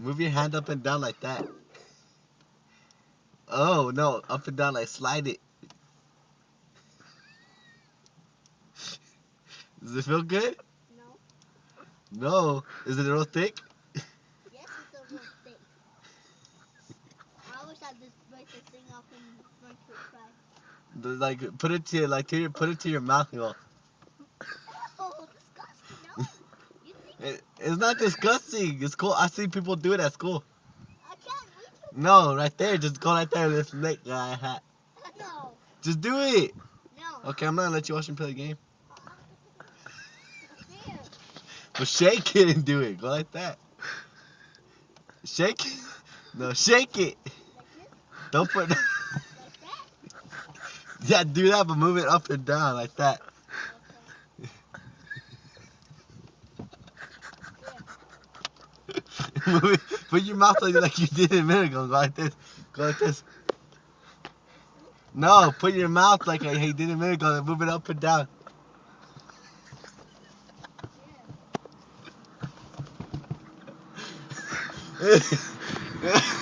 Move your hand up and down like that. Oh, no. Up and down, like slide it. Does it feel good? No. No. Is it real thick? Yes, it's a real thick. I wish I just break this thing off and run to a cry. Like, put it to your, put it to your mouth, you know. Oh, disgusting. No. You think It's not disgusting. It's cool. I see people do it at school. I can't reach it? No, right there. Just go right there. Let's make that hat. No. Just do it. No. Okay, I'm not gonna let you watch him play the game. There. But shake it and do it. Go like that. Shake it. No, shake it. Like this? Don't put. Like that? Yeah, do that, but move it up and down like that. Okay. Move it. Put your mouth like you did a minute ago. Go like this. Go like this. No, put your mouth like he did a minute ago and move it up and down. Yeah. Yeah.